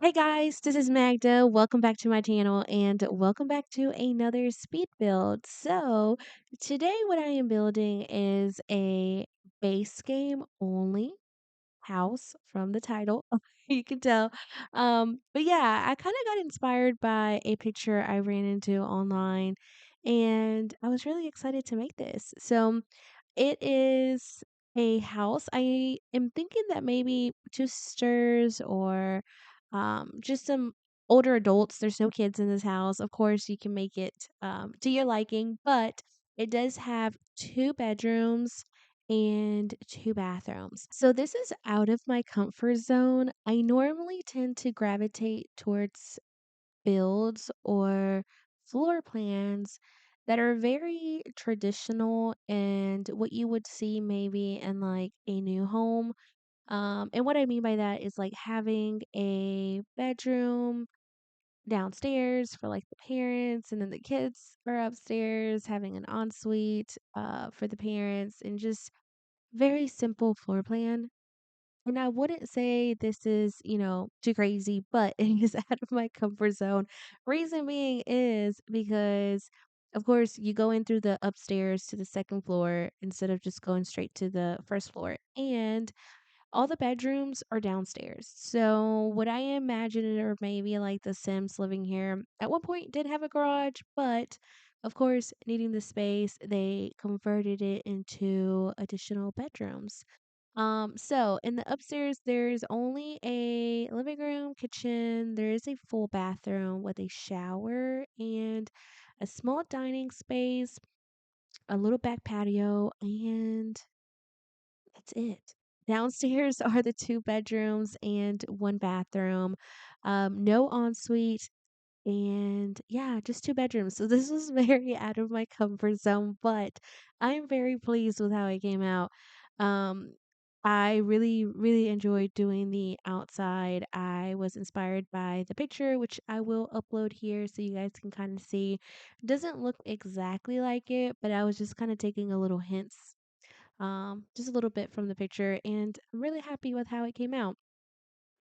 Hey guys, this is Magda. Welcome back to my channel and welcome back to another speed build. Today what I am building is a base game only house from the title. You can tell. But yeah, I kind of got inspired by a picture I ran into online and I was really excited to make this. It is a house. I am thinking that maybe two sisters or just some older adults. There's no kids in this house. Of course, you can make it to your liking, but it does have two bedrooms and two bathrooms. So this is out of my comfort zone. I normally tend to gravitate towards builds or floor plans that are very traditional and what you would see maybe in like a new home. And what I mean by that is like having a bedroom downstairs for like the parents, and then the kids are upstairs, having an ensuite for the parents, and just very simple floor plan. And I wouldn't say this is, too crazy, but it is out of my comfort zone. Reason being is because, of course, you go in through the upstairs to the second floor instead of just going straight to the first floor. And all the bedrooms are downstairs. So, what I imagine, or maybe like The Sims living here, at one point did have a garage, but of course, needing the space, they converted it into additional bedrooms. So in the upstairs, there's only a living room, kitchen. There is a full bathroom with a shower and a small dining space, a little back patio, and that's it. Downstairs are the two bedrooms and one bathroom. No ensuite, and yeah, just two bedrooms. So this was very out of my comfort zone, but I'm very pleased with how it came out. Um, I really, really enjoyed doing the outside. I was inspired by the picture, which I will upload here so you guys can kind of see. Doesn't look exactly like it, but I was just kind of taking a little hints, just a little bit from the picture, and I'm really happy with how it came out.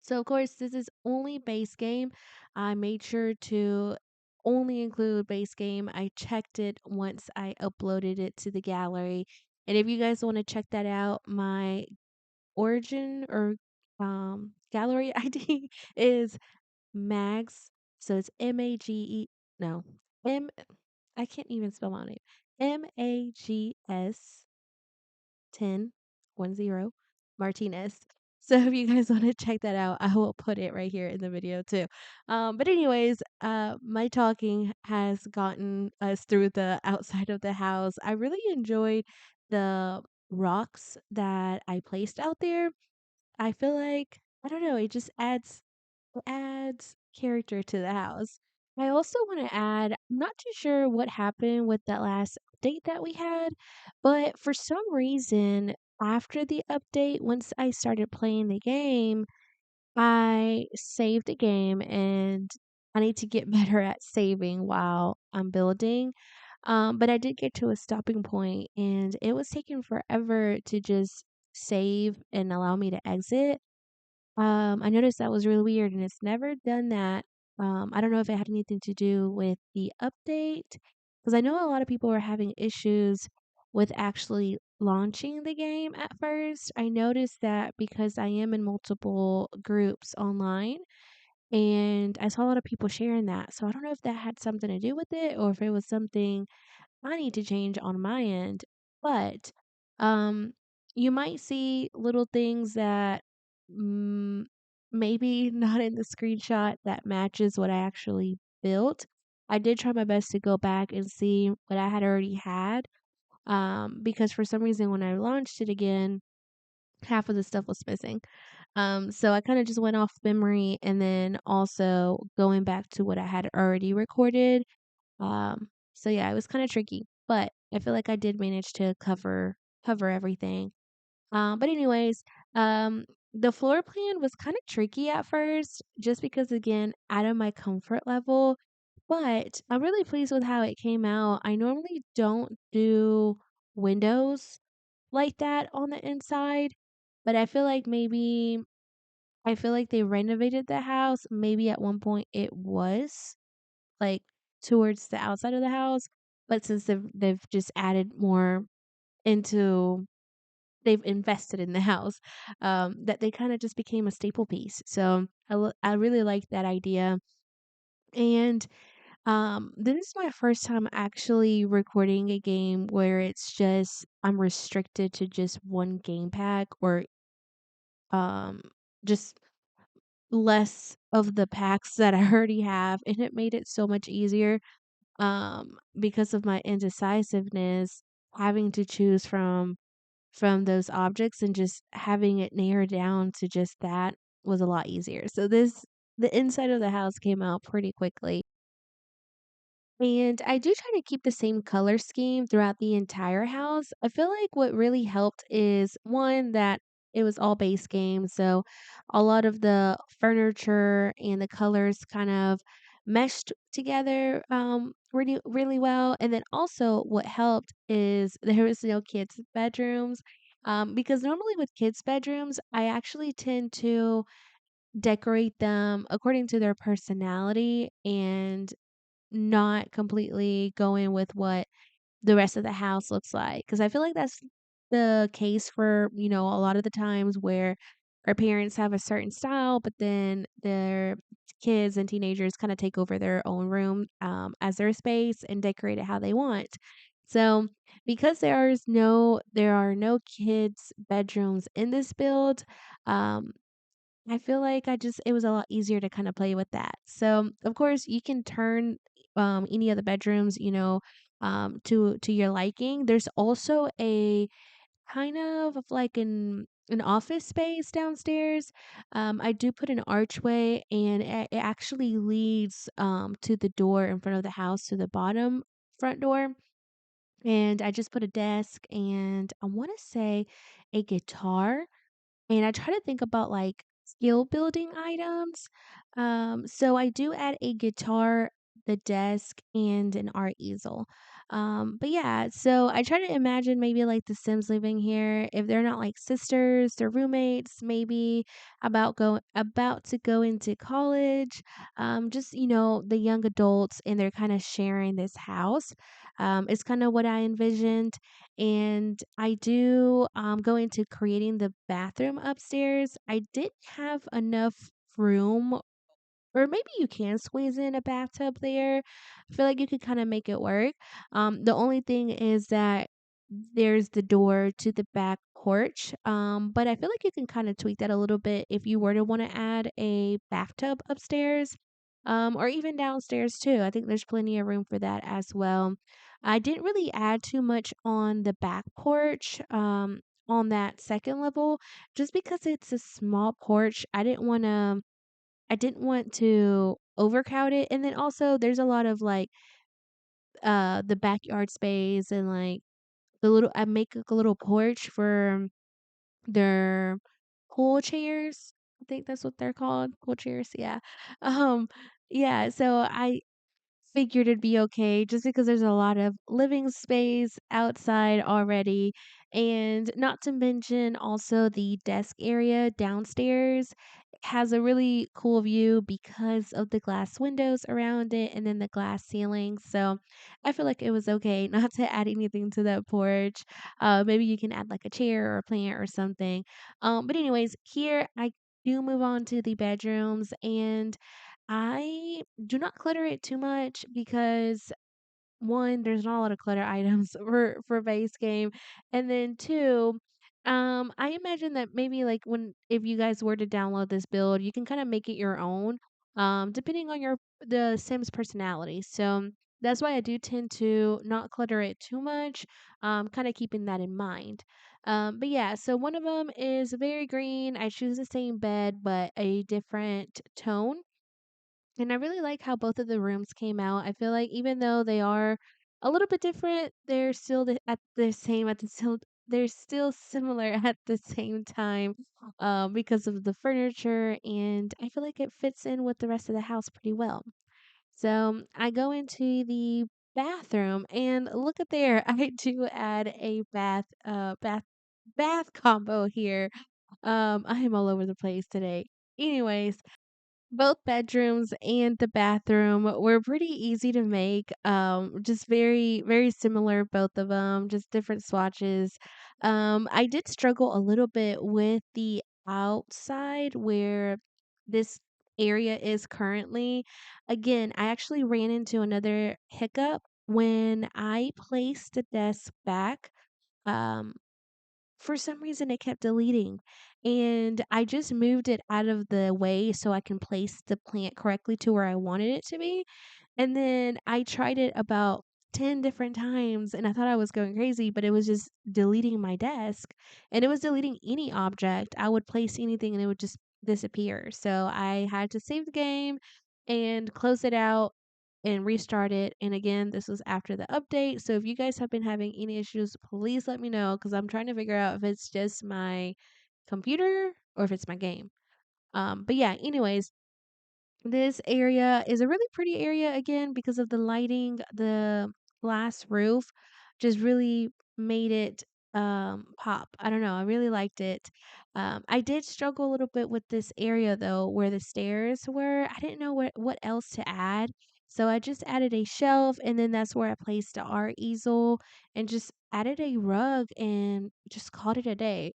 So, of course, this is only base game. I made sure to only include base game. I checked it once I uploaded it to the gallery. And if you guys want to check that out, my origin or gallery ID is Mags. So it's MAGE. No, M. I can't even spell my name. MAGS 10 Martinez. So if you guys want to check that out, I will put it right here in the video too. But anyways, my talking has gotten us through the outside of the house. I really enjoyed the rocks that I placed out there. I feel like, I don't know, it adds character to the house. I also want to add, I'm not too sure what happened with that last update that we had, but for some reason, after the update, once I started playing the game, I saved the game and I need to get better at saving while I'm building. But I did get to a stopping point and it was taking forever to just save and allow me to exit. I noticed that was really weird, and it's never done that. I don't know if it had anything to do with the update, because I know a lot of people were having issues with actually launching the game at first. I noticed that because I am in multiple groups online, and I saw a lot of people sharing that. So I don't know if that had something to do with it, or if it was something I need to change on my end. But um, you might see little things that mm, maybe not in the screenshot that matches what I actually built. I did try my best to go back and see what I had already had. Because for some reason when I launched it again, half of the stuff was missing. So I kind of just went off memory and then also going back to what I had already recorded. So yeah, it was kind of tricky, but I feel like I did manage to cover everything. But anyways, um, the floor plan was kind of tricky at first, just because again, out of my comfort level. But I'm really pleased with how it came out. I normally don't do windows like that on the inside, but I feel like maybe I feel like they renovated the house. Maybe at one point it was like towards the outside of the house, but since they've just added more into they've invested in the house, that they kind of just became a staple piece. So I really like that idea. And this is my first time actually recording a game where it's just I'm restricted to just one game pack or um just less of the packs that I already have, and it made it so much easier because of my indecisiveness having to choose from those objects and just having it narrowed down to just that was a lot easier. So the inside of the house came out pretty quickly. And I do try to keep the same color scheme throughout the entire house. I feel like what really helped is one that it was all base game, so a lot of the furniture and the colors kind of meshed together really well. And then also what helped is there was no kids' bedrooms. Because normally with kids' bedrooms, I actually tend to decorate them according to their personality and not completely going with what the rest of the house looks like, because I feel like that's the case for, a lot of the times where our parents have a certain style, but then their kids and teenagers kinda take over their own room, as their space and decorate it how they want. So, because there are no kids' bedrooms in this build, um, I feel like it was a lot easier to kinda play with that. So, of course, you can turn, any of the bedrooms, to your liking. There's also a kind of like an office space downstairs. I do put an archway, and it actually leads, to the door in front of the house, to the bottom front door, and I just put a desk and I wanna say a guitar, and I try to think about, like, skill building items. So I do add a guitar, the desk, and an art easel. But yeah, so I try to imagine maybe, like, the Sims living here. If they're not, like, sisters, they're roommates, maybe about to go into college. Just, the young adults, and they're kinda sharing this house. Is kinda what I envisioned. And I do go into creating the bathroom upstairs. I didn't have enough room, or maybe you can squeeze in a bathtub there. I feel like you could kind of make it work. The only thing is that there's the door to the back porch. But I feel like you can kind of tweak that a little bit if you were to want to add a bathtub upstairs. Or even downstairs too. I think there's plenty of room for that as well. I didn't really add too much on the back porch. On that second level, just because it's a small porch, I didn't want to overcrowd it, and then also there's a lot of, like, the backyard space and, like, the little I make, like, a little porch for their pool chairs. I think that's what they're called, pool chairs, yeah. Um, yeah, so I figured it'd be okay just because there's a lot of living space outside already. And not to mention also the desk area downstairs has a really cool view because of the glass windows around it and then the glass ceiling. So I feel like it was okay not to add anything to that porch. Maybe you can add like a chair or a plant or something. But anyways, here I do move on to the bedrooms, and I do not clutter it too much because one, there's not a lot of clutter items for base game, and then two, I imagine that maybe like when if you guys were to download this build, you can kind of make it your own, depending on the Sims personality. So that's why I do tend to not clutter it too much, kind of keeping that in mind. But yeah, so one of them is very green. I choose the same bed but a different tone, and I really like how both of the rooms came out. I feel like even though they are a little bit different, they're still they're still similar at the same time, because of the furniture, and I feel like it fits in with the rest of the house pretty well. So I go into the bathroom, and look at there, I do add a bath combo here. I am all over the place today. Anyways, both bedrooms and the bathroom were pretty easy to make, just very, very similar, both of them, just different swatches. I did struggle a little bit with the outside where this area is currently. Again, I actually ran into another hiccup when I placed the desk back. Um, for some reason, it kept deleting, and I just moved it out of the way so I can place the plant correctly to where I wanted it to be, and then I tried it about 10 different times, and I thought I was going crazy, but it was just deleting my desk, and it was deleting any object. I would place anything, and it would just disappear, so I had to save the game and close it out and restart it. And again, this was after the update. So if you guys have been having any issues, please let me know because I'm trying to figure out if it's just my computer or if it's my game. But yeah, anyways, this area is a really pretty area again because of the lighting, the glass roof just really made it pop. I don't know, I really liked it. I did struggle a little bit with this area though where the stairs were. I didn't know what else to add. So I just added a shelf and then that's where I placed the art easel and just added a rug and just called it a day.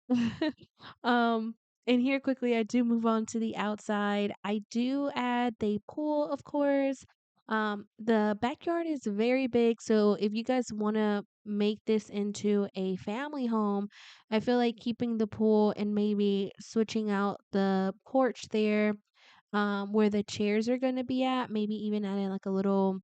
um and here quickly, I do move on to the outside. I do add the pool, of course. The backyard is very big, so if you guys want to make this into a family home, I feel like keeping the pool and maybe switching out the porch there, where the chairs are going to be at, maybe even adding like a little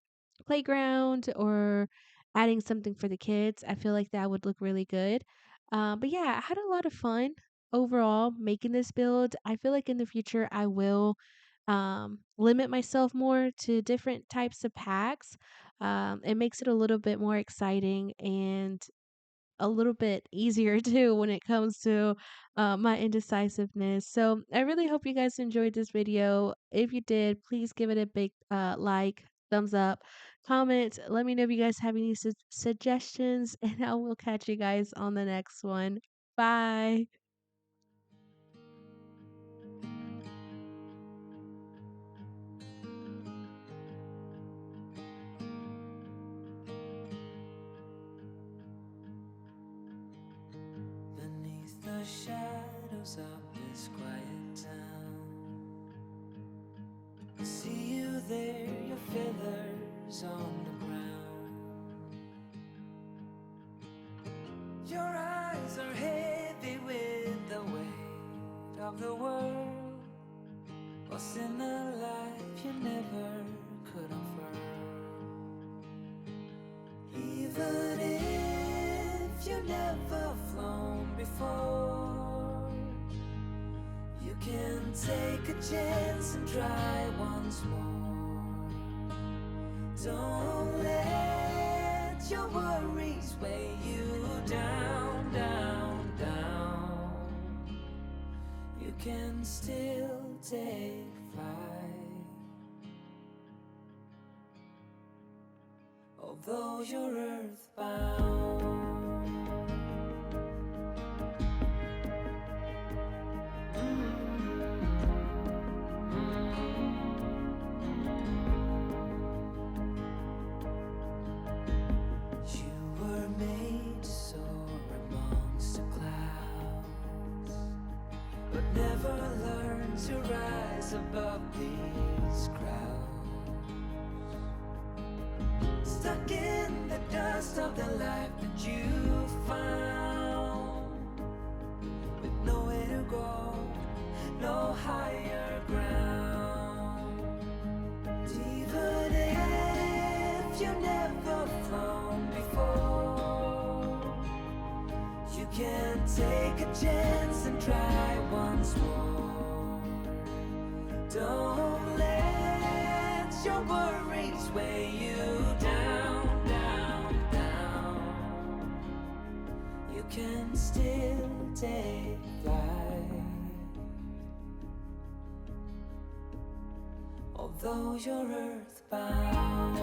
playground or adding something for the kids. I feel like that would look really good. But yeah, I had a lot of fun overall making this build. I feel like in the future I will limit myself more to different types of packs. It makes it a little bit more exciting and a little bit easier too when it comes to my indecisiveness. So I really hope you guys enjoyed this video. If you did, please give it a big like, thumbs up, comment. Let me know if you guys have any suggestions, and I will catch you guys on the next one. Bye. Beneath the shadows of this quiet town, I see you there, your feathers on the ground. Your eyes are heavy with the weight of the world. What's in a life you never could unfurl? Even if you never flown before, you can take a chance and try once more. Don't let your worries weigh you down, down, down. You can still take flight, although you're earthbound. You were made to soar amongst the clouds, but never learn to rise above these crowds. Stuck in the dust of the life that you found, with nowhere to go, no higher ground. Even if you never flown before, you can take a chance and try once more. Don't let your worries weigh you down, down, down. You can still take flight, although you're earthbound.